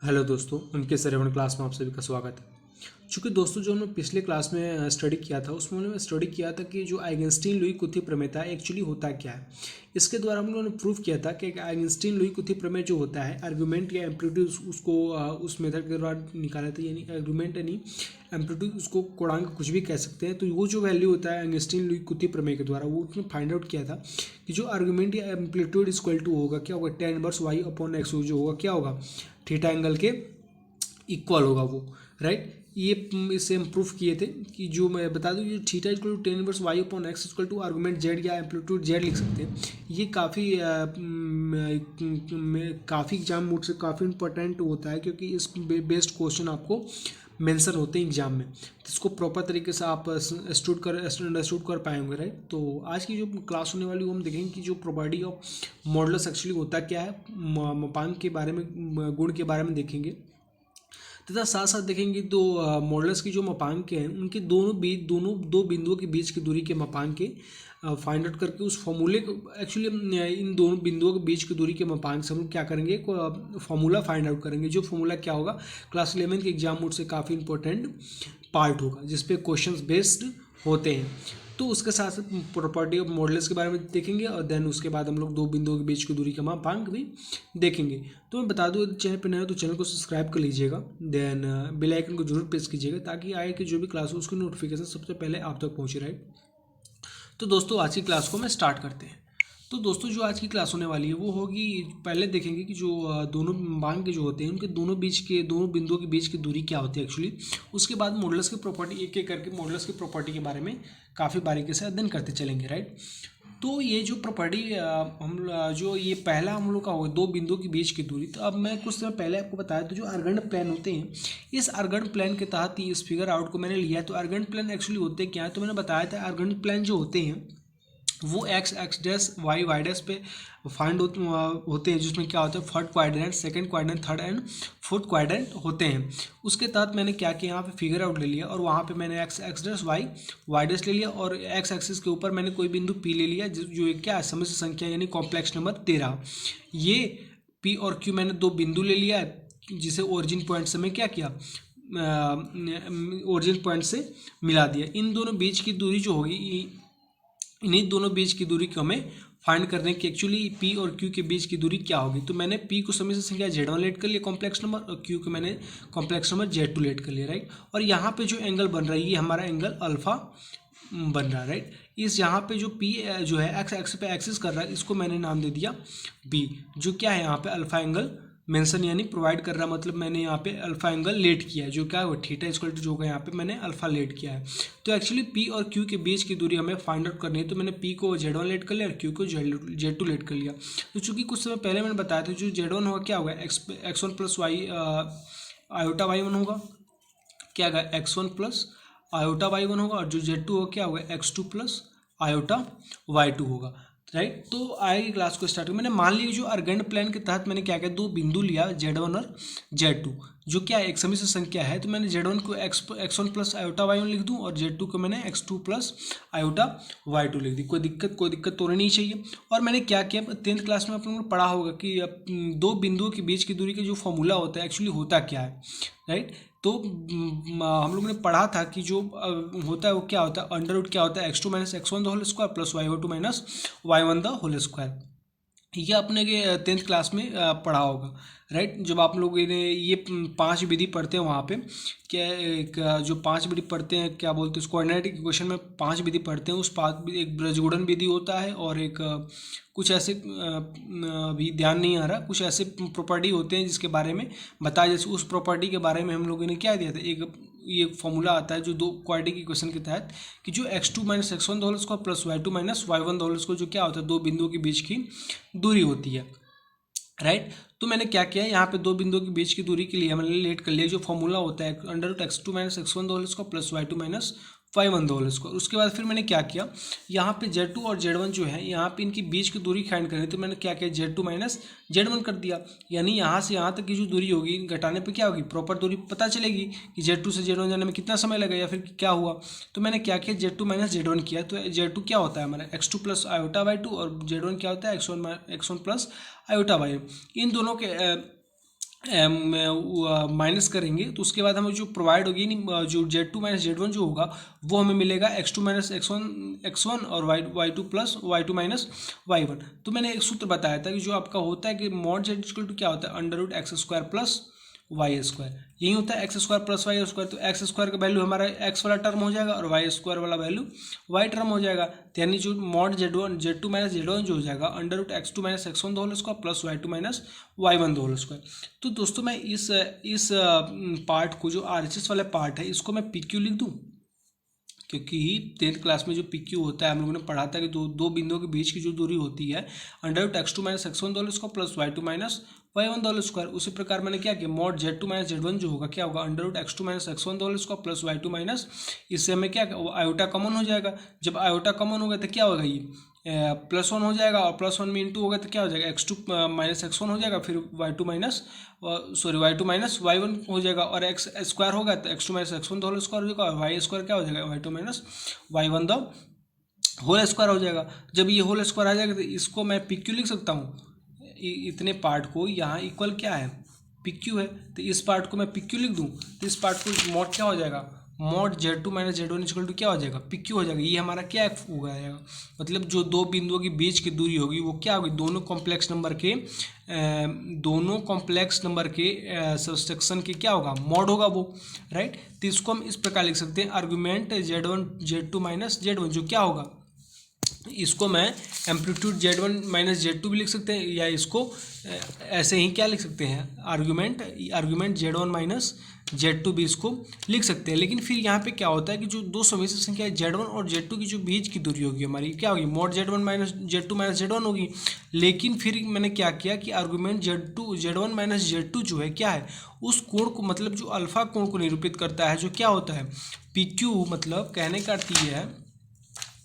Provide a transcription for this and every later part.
Hello दोस्तों, उनके श्रवण class में आप सभी का स्वागत है। चूँकि दोस्तों जो हमने पिछले क्लास में स्टडी किया था उसमें हमने स्टडी किया था कि जो आइंस्टीन लुई कुथी प्रमेय था एक्चुअली होता क्या है। इसके द्वारा हम लोगों ने प्रूव किया था कि आइंस्टीन लुई कुथी प्रमेय जो होता है आर्गुमेंट या एम्पलीट्यूड उसको उस मेथड के द्वारा निकाला था, यानी आर्गुमेंट यानी एम्पलीट्यूड उसको कोणांक कुछ भी कह सकते हैं। तो वो जो वैल्यू होता है आइंस्टीन लुई कुथी प्रमेय के द्वारा वो उसने फाइंड आउट किया था कि जो आर्गुमेंट या एम्पलीट्यूड इक्वल टू होगा क्या होगा, tan inverse y upon x जो होगा क्या होगा, थीटा एंगल के इक्वल होगा वो। राइट, ये इससे हम प्रूफ किए थे कि जो मैं बता दूं ये theta equal to tan inverse Y upon X equal to argument Z या एम्पलीट्यूड जेड लिख सकते हैं। ये काफ़ी एग्जाम मोड से काफ़ी इंपॉर्टेंट होता है क्योंकि इस बेस्ड क्वेश्चन आपको मेंशन होते हैं एग्जाम में, तो इसको प्रॉपर तरीके से आप अंडरस्टूड कर पाएंगे। राइट, तो आज की जो क्लास होने वाली वो हम देखेंगे कि जो प्रॉपर्टी ऑफ मॉडुलस एक्चुअली होता क्या है, मापांक के बारे में, गुण के बारे में देखेंगे। तथा साथ साथ देखेंगे तो मॉडल्स की जो मापांक हैं उनके दोनों दो बिंदुओं के बीच की दूरी के मापांक के फाइंड आउट करके उस फॉर्मूले को एक्चुअली इन दोनों बिंदुओं के बीच की दूरी के मापांक से हम क्या करेंगे, फॉर्मूला फाइंड आउट करेंगे। जो फॉर्मूला क्या होगा, क्लास 11 के एग्जाम मोड से काफ़ी इंपॉर्टेंट पार्ट होगा जिसपे क्वेश्चंस बेस्ड होते हैं। तो उसके साथ साथ प्रॉपर्टी ऑफ मॉडल्स के बारे में देखेंगे और देन उसके बाद हम लोग दो बिंदुओं के बीच की दूरी का मापांक भी देखेंगे। तो मैं बता दूं, चैनल पर नए हो तो चैनल को सब्सक्राइब कर लीजिएगा, देन बेल आइकन को जरूर प्रेस कीजिएगा ताकि आगे की जो भी क्लास हो उसकी नोटिफिकेशन सबसे पहले आप तक पहुँचे। राइट, तो दोस्तों आज की क्लास को मैं स्टार्ट करते हैं। तो दोस्तों जो आज की क्लास होने वाली है वो होगी, पहले देखेंगे कि जो दोनों मांग के जो होते हैं उनके दोनों बिंदुओं के बीच की दूरी क्या होती है एक्चुअली। उसके बाद मॉडल्स की प्रॉपर्टी एक एक करके मॉडल्स की प्रॉपर्टी के बारे में काफ़ी बारीकी से अध्ययन करते चलेंगे। राइट, तो ये जो प्रॉपर्टी जो ये पहला हम लोग का होगा दो बिंदुओं के बीच की दूरी। तो अब मैं कुछ समय पहले आपको बताया तो जो अर्गंड प्लेन होते हैं, इस अर्गंड प्लेन के तहत ही इस फिगर आउट को मैंने लिया है। तो अर्गंड प्लेन एक्चुअली होते क्या है, तो मैंने बताया था अर्गंड प्लेन जो होते हैं वो एक्स डैश वाई डैश पे फाइंड होते हैं, जिसमें क्या होता है first quadrant, second quadrant, third and fourth quadrant होते हैं। उसके तहत मैंने क्या किया, यहाँ पे फिगर आउट ले लिया और वहाँ पे मैंने एक्स डैश वाई डैश ले लिया और एक्स एक्सिस के ऊपर मैंने कोई बिंदु पी ले लिया जो क्या है समस्या संख्या यानी कॉम्प्लेक्स नंबर 13। ये पी और क्यू मैंने दो बिंदु ले लिया है जिसे ओरिजिन पॉइंट से मैं क्या किया, ओरिजिन पॉइंट से मिला दिया। इन दोनों बीच की दूरी जो होगी, इन्हीं दोनों बीच की दूरी को हमें फाइंड करने की एक्चुअली पी और क्यू के बीच की दूरी क्या होगी। तो मैंने पी को समय से संख्या Z1 लेट कर लिया कॉम्प्लेक्स नंबर और क्यू को मैंने कॉम्प्लेक्स नंबर Z2 लेट कर लिया। राइट, और यहाँ पे जो एंगल बन रहा है ये हमारा एंगल अल्फा बन रहा है। राइट, इस यहाँ पे जो पी जो है एक्स एक्स पे एक्सिस कर रहा है इसको मैंने नाम दे दिया बी, जो क्या है यहाँ पे अल्फा एंगल मेंशन यानी प्रोवाइड कर रहा, मतलब मैंने यहाँ पे अल्फा एंगल लेट किया है जो क्या है वो थीटा इक्वल टू जो होगा यहाँ पे मैंने अल्फा लेट किया है। तो एक्चुअली पी और क्यू के बीच की दूरी हमें फाइंड आउट करनी है। तो मैंने पी को Z1 लेट कर लिया और क्यू को Z2 लेट कर लिया। तो चूंकि कुछ समय पहले मैंने बताया था जो Z1 होगा क्या होगा, X one plus Y iota Y one होगा, क्या होगा x1 प्लस आयोटा y1 होगा, और जो Z2 होगा क्या होगा x2 प्लस आयोटा y2 होगा। राइट, तो आगे की क्लास को स्टार्ट मैंने मान लिया जो अर्गेंड प्लान के तहत मैंने क्या किया, दो बिंदु लिया Z1 और Z2 जो क्या एक समिश्र संख्या है। तो मैंने Z1 को x1 प्लस आयोटा y1 लिख दूं और Z2 को मैंने x2 प्लस आयोटा y2 लिख दी। कोई दिक्कत तो नहीं चाहिए। और मैंने क्या किया, 10th क्लास में आप लोगों ने पढ़ा होगा कि दो बिंदुओं के बीच की दूरी का जो फॉर्मूला होता है एक्चुअली होता क्या है। राइट, तो हम लोगों ने पढ़ा था कि जो होता है वो क्या होता है, अंडर रूट क्या होता है x2 minus x1 the whole square plus y2 minus y1 the whole square. ये अपने के 10th क्लास में पढ़ा होगा। राइट, जब आप लोग ने ये 5 विधि पढ़ते हैं वहाँ पे क्या एक जो 5 विधि पढ़ते हैं क्या बोलते हैं उस कोऑर्डिनेट इक्वेशन में 5 विधि पढ़ते हैं, उस 5 एक ब्रजगुणन विधि होता है और एक कुछ ऐसे अभी ध्यान नहीं आ रहा, कुछ ऐसे प्रॉपर्टी होते हैं जिसके बारे में बताया। जैसे उस प्रॉपर्टी के बारे में हम लोगों ने क्या दिया था, एक ये फॉर्मूला आता है जो दो क्वाड्रेटिक इक्वेशन के तहत कि जो x2 minus x1 the whole square plus y2 minus y1 the whole square जो क्या होता है दो बिंदुओं के बीच की दूरी होती है। राइट, तो मैंने क्या किया यहाँ पे दो बिंदुओं के बीच की दूरी के लिए मैंने लेट कर लिया जो फॉर्मूला होता है under root x2 minus x1 the whole square plus y2 minus y1 the whole square. उसके बाद फिर मैंने क्या किया, यहाँ पे Z2 और Z1 जो है यहाँ पे इनकी बीच की दूरी फाइंड करनी, तो मैंने क्या किया Z2 माइनस Z1 कर दिया। यानी यहाँ से यहाँ तक की जो दूरी होगी घटाने पे क्या होगी, प्रॉपर दूरी पता चलेगी कि Z2 से Z1 जाने में कितना समय लगेगा या फिर क्या हुआ। तो मैंने क्या किया Z2 माइनस Z1 किया, तो Z2 क्या होता है हमारा x2 प्लस आयोटा y2 और Z1 क्या होता है x1 प्लस आयोटा y। इन दोनों के माइनस करेंगे तो उसके बाद हमें जो प्रोवाइड होगी जो Z2 माइनस Z1 जो होगा वो हमें मिलेगा x2 माइनस x1 और y2 plus y2 minus y1। तो मैंने एक सूत्र बताया था कि जो आपका होता है कि मॉड z इक्वल टू क्या होता है under root x square plus y square, यही होता है x square plus y square. तो एक्स स्क्वायर का वैल्यू हमारा एक्स वाला टर्म हो जाएगा और वाई स्क्वायर वाला वैल्यू वाई टर्म हो जाएगा। तो यानी जो मॉड Z2 माइनस Z1 जो हो जाएगा under root x2 minus x1 the whole square plus y2 minus y1 the whole square. तो दोस्तों मैं इस पार्ट को जो RHS वाला पार्ट है इसको मैं PQ लिख दूँ, क्योंकि 10th क्लास में जो PQ होता है हम लोगों ने पढ़ा था कि दो बिंदुओं के बीच की जो दूरी होती है under root x2 minus x1 the whole square plus y2 minus y1 the whole square. उसी प्रकार मैंने क्या किया मॉड Z2 माइनस Z1 जो होगा क्या होगा under root x2 minus x1 the whole square plus y2 minus, इससे हमें क्या आयोटा कॉमन हो जाएगा। जब आयोटा कॉमन होगा तो क्या होगा ये प्लस वन हो जाएगा और प्लस वन में इंटू होगा तो क्या हो जाएगा x2 माइनस x1 हो जाएगा, फिर y2 minus y2 minus y1 हो जाएगा और x स्क्वायर होगा तो x2 minus x1 the whole square हो जाएगा और y स्क्वायर क्या हो जाएगा y2 minus y1 the whole square हो जाएगा। जब ये होल स्क्वायर आ जाएगा तो इसको मैं PQ लिख सकता हूँ, इतने पार्ट को यहाँ इक्वल क्या है PQ है, तो इस पार्ट को मैं PQ लिख दूँ तो इस पार्ट को मॉड क्या हो जाएगा mod Z2 minus Z1 equal to क्या हो जाएगा PQ हो जाएगा। ये हमारा क्या हो जाएगा मतलब जो दो बिंदुओं के बीच की दूरी होगी वो क्या होगी दोनों कॉम्प्लेक्स नंबर के सबसेक्शन के क्या होगा मॉड होगा वो, राइट। तो इसको हम इस प्रकार लिख सकते हैं आर्गुमेंट Z2 माइनस Z1 जो क्या होगा, इसको मैं एम्पलीट्यूड Z1 माइनस Z2 भी लिख सकते हैं या इसको ऐसे ही क्या लिख सकते हैं आर्गुमेंट Z1 माइनस Z2 भी इसको लिख सकते हैं। लेकिन फिर यहाँ पे क्या होता है कि जो दो समिश्र संख्या Z1 और Z2 की जो बीच की दूरी होगी हमारी क्या होगी mod Z1 minus Z2 minus Z1 होगी। लेकिन फिर मैंने क्या किया कि आर्गुमेंट Z1 माइनस Z2 जो है क्या है उस कोण को मतलब जो अल्फा कोण को निरूपित करता है जो क्या होता है PQ। मतलब कहने का अर्थ ये है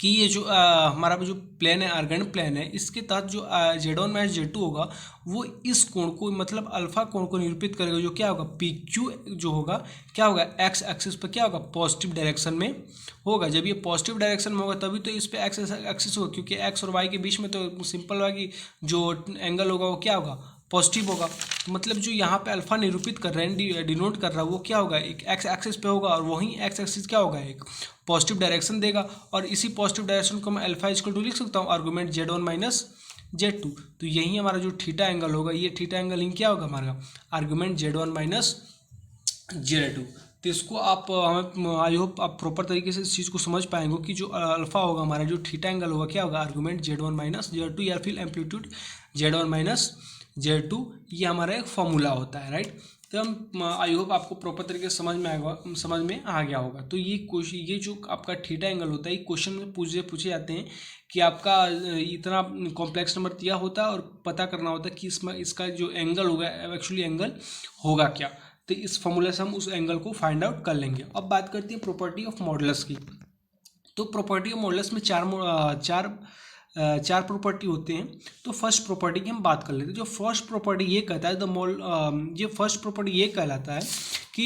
कि ये जो हमारा जो प्लेन है आर्गन प्लेन है इसके तहत जो Z1 माइनस Z2 होगा वो इस कोण को मतलब अल्फा कोण को निरूपित करेगा जो क्या होगा PQ जो होगा क्या होगा एक्स एक्सिस पर क्या होगा पॉजिटिव डायरेक्शन में होगा। जब ये पॉजिटिव डायरेक्शन में होगा तभी तो इस पे एक्स एक्सिस होगा, क्योंकि एक्स और वाई के बीच में तो सिंपल होगा कि जो एंगल होगा वो क्या होगा पॉजिटिव होगा। तो मतलब जो यहाँ पे अल्फा निरूपित कर रहे हैं डिनोट कर रहा है वो क्या होगा एक एक्स एक्सिस पे होगा और वहीं एक्स एक्सिस क्या होगा एक पॉजिटिव डायरेक्शन देगा और इसी पॉजिटिव डायरेक्शन को मैं अल्फा इक्वल टू लिख सकता हूँ आर्गुमेंट Z1 माइनस Z2। तो यही हमारा जो थीटा एंगल होगा ये थीटा एंगल क्या होगा हमारा आर्गुमेंट Z1 माइनस Z2। तो इसको आप हमें आई होप आप प्रॉपर तरीके से इस चीज़ को समझ पाएंगे कि जो अल्फा होगा हमारा जो थीटा एंगल होगा क्या होगा आर्गुमेंट Z1 माइनस Z2 या फिर एम्पलीट्यूड Z1 माइनस Z2 ये हमारा एक फॉर्मूला होता है, राइट। तो हम आई होप आपको प्रॉपर तरीके से समझ में आ गया होगा। तो ये जो आपका थीटा एंगल होता है ये क्वेश्चन में पूछे जाते हैं कि आपका इतना कॉम्प्लेक्स नंबर दिया होता है और पता करना होता है कि इसका जो एंगल होगा एक्चुअली एंगल होगा क्या। तो इस फॉर्मूले से हम उस एंगल को फाइंड आउट कर लेंगे। अब बात करते हैं प्रॉपर्टी ऑफ मॉडुलस की। तो प्रॉपर्टी ऑफ मॉडुलस में चार प्रॉपर्टी होते हैं। तो फर्स्ट प्रॉपर्टी की हम बात कर लेते हैं। जो फर्स्ट प्रॉपर्टी ये कहता है ये फर्स्ट प्रॉपर्टी ये कहलाता है कि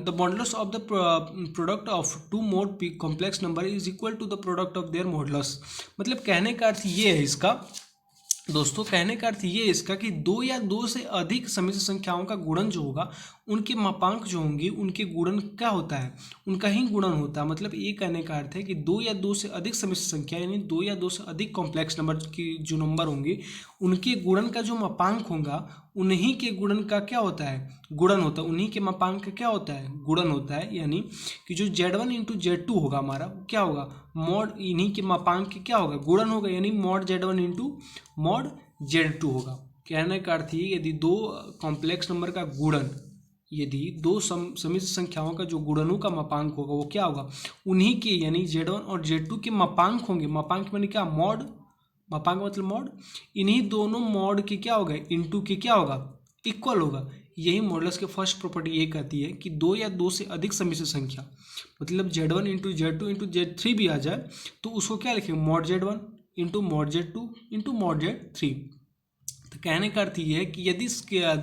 the modulus of the product of two mod complex number is equal to the product of their modulus. मतलब कहने का अर्थ ये है इसका दोस्तों, कहने का अर्थ ये इसका कि दो या दो से अधिक समिश्र संख्याओं का गुणन जो होगा उनके मापांक जो होंगे उनके गुणन क्या होता है उनका ही गुणन होता है। मतलब ये कहने का अर्थ है कि दो या दो से अधिक समिश्र संख्या यानी दो या दो से अधिक कॉम्प्लेक्स नंबर की जो नंबर होंगे उनके गुणन का जो मापांक होगा उन्हीं के गुणन का क्या होता है गुणन होता है, उन्हीं के मापांक का क्या होता है गुणन होता है। यानी कि जो Z1 इंटू Z2 होगा हमारा क्या होगा मॉड इन्हीं के मापांक के क्या होगा गुणन होगा, यानी mod Z1 into mod Z2 होगा। कहने का अर्थ ये यदि दो कॉम्प्लेक्स नंबर का गुणन यदि दो समिश्र संख्याओं का जो गुणनों का मापांक होगा वो क्या होगा उन्हीं के यानी Z1 और Z2 के मापांक होंगे। मापांक माने क्या मॉड, मापांक मतलब मॉड, इन्हीं दोनों मॉड के क्या होगा इंटू के क्या होगा इक्वल होगा। यही मॉडुलस के फर्स्ट प्रॉपर्टी ये कहती है कि दो या दो से अधिक समिश्र संख्या मतलब Z1 into Z2 into Z3 भी आ जाए तो उसको क्या लिखेंगे mod Z1 into mod Z2 into mod Z3। तो कहने का अर्थ ये है कि यदि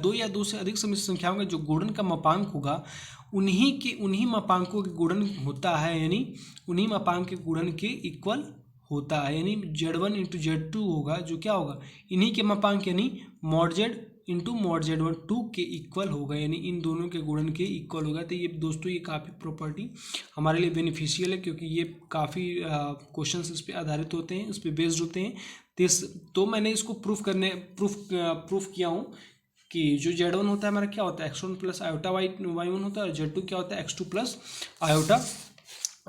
दो या दो से अधिक समिश्र संख्याओं का जो गुणन का मापांक होगा उन्हीं मापांकों के गुणन होता है, यानी उन्हीं मापांक के गुणन के इक्वल होता है। यानी Z1 इंटू Z2 होगा जो क्या होगा इन्हीं के मापांक यानी mod Z into mod Z1 2 के इक्वल होगा, यानी इन दोनों के गुणन के इक्वल होगा। तो ये दोस्तों ये काफ़ी प्रॉपर्टी हमारे लिए बेनिफिशियल है, क्योंकि ये काफ़ी क्वेश्चंस इस पे आधारित होते हैं, इस पे बेस्ड होते हैं। तो मैंने इसको प्रूफ किया हूँ कि जो Z1 होता है हमारा क्या होता है x1 प्लस आयोटा y1 होता है, और Z2 क्या होता है x2 प्लस आयोटा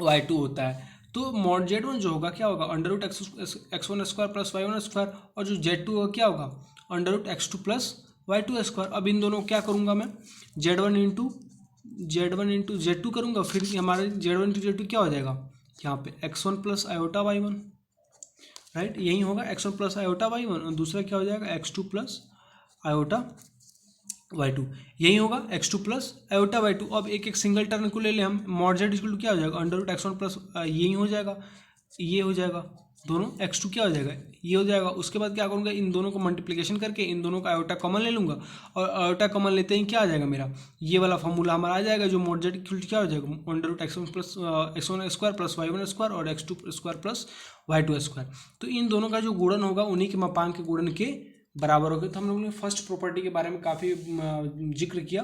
y2 होता है। तो मॉड Z1 जो होगा क्या होगा under root x1 square plus y1 square, और जो Z2 होगा क्या होगा under root x2 plus y2 square. अब इन दोनों को क्या करूँगा मैं Z1 इंटू Z2 करूँगा, फिर हमारे Z1 इंटू Z2 क्या हो जाएगा यहाँ पे x1 plus iota y1, right, यही होगा x1 प्लस आयोटा y1, और दूसरा क्या हो जाएगा x2 प्लस आयोटा y2, यही होगा x2 प्लस आयोटा y2। अब एक एक सिंगल टर्म को ले लें हम, मॉड z इक्वल टू क्या हो जाएगा अंडर रूट x1 प्लस यही हो जाएगा, ये हो जाएगा दोनों, x2 क्या हो जाएगा ये हो जाएगा। उसके बाद क्या करूँगा इन दोनों को मल्टीप्लिकेशन करके इन दोनों का आयोटा कॉमन ले लूँगा, और आयोटा कॉमन लेते ही क्या आ जाएगा मेरा ये वाला फॉर्मूला हमारा आ जाएगा, जो मॉड z इक्वल टू क्या हो जाएगा under root x1 square plus y1 square और x2 square plus y2 square. तो इन दोनों का जो गुणन होगा उन्हीं के मापांक के गुणन के बराबर हो गए। तो हम लोगों ने फर्स्ट प्रॉपर्टी के बारे में काफ़ी जिक्र किया।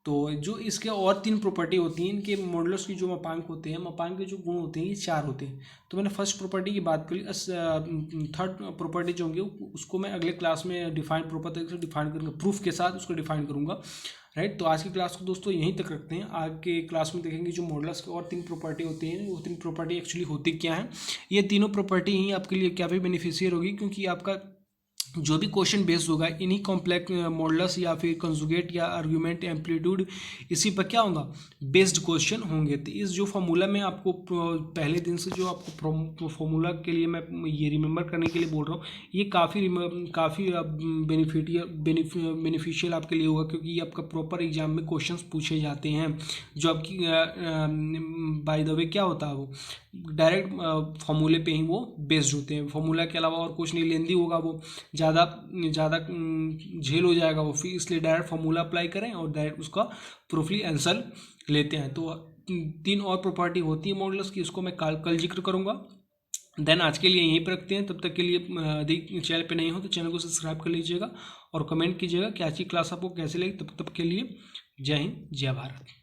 तो जो इसके और 3 प्रॉपर्टी होती हैं, इनके मॉडुलस की जो मापांक होते हैं, मापांक के जो गुण होते हैं ये 4 होते हैं। तो मैंने फर्स्ट प्रॉपर्टी की बात करी, थर्ड प्रॉपर्टी जो होंगे उसको मैं अगले क्लास में प्रॉपर तरीके से डिफाइन करूँगा, प्रूफ के साथ उसको डिफाइन करूँगा, राइट। तो आज की क्लास को दोस्तों यहीं तक रखते हैं। आगे क्लास में देखेंगे जो मॉडुलस के और 3 प्रॉपर्टी होती हैं, वो 3 प्रॉपर्टी एक्चुअली होती क्या हैं। ये तीनों प्रॉपर्टी ही आपके लिए काफ़ी बेनिफिशियल होगी, क्योंकि आपका जो भी क्वेश्चन बेस्ड होगा इन्हीं कॉम्प्लेक्स मॉडुलस या फिर कंजुगेट या आर्गुमेंट एम्पलीट्यूड, इसी पर क्या होगा बेस्ड क्वेश्चन होंगे। तो इस जो फॉर्मूला में आपको पहले दिन से जो आपको फॉर्मूला के लिए मैं ये रिमेंबर करने के लिए बोल रहा हूँ, ये काफ़ी बेनिफिशियल आपके लिए होगा, क्योंकि ये आपका प्रॉपर एग्जाम में क्वेश्चन पूछे जाते हैं, जो आपकी बाय द वे क्या होता है वो डायरेक्ट फॉर्मूले पे ही वो बेस्ड होते हैं। फॉर्मूला के अलावा और कुछ नहीं, लेंदी होगा वो, ज़्यादा झेल हो जाएगा वो, फिर इसलिए डायरेक्ट फार्मूला अप्लाई करें और डायरेक्ट उसका प्रूफली आंसर लेते हैं। तो 3 और प्रॉपर्टी होती है मॉडुलस की, उसको मैं कल जिक्र करूँगा। देन आज के लिए यहीं पर रखते हैं। तब तक के लिए यदि चैनल पे नहीं हो तो चैनल को सब्सक्राइब कर लीजिएगा और कमेंट कीजिएगा कि आज की क्लास आपको कैसे लगी। तब तक के लिए जय हिंद, जय भारत।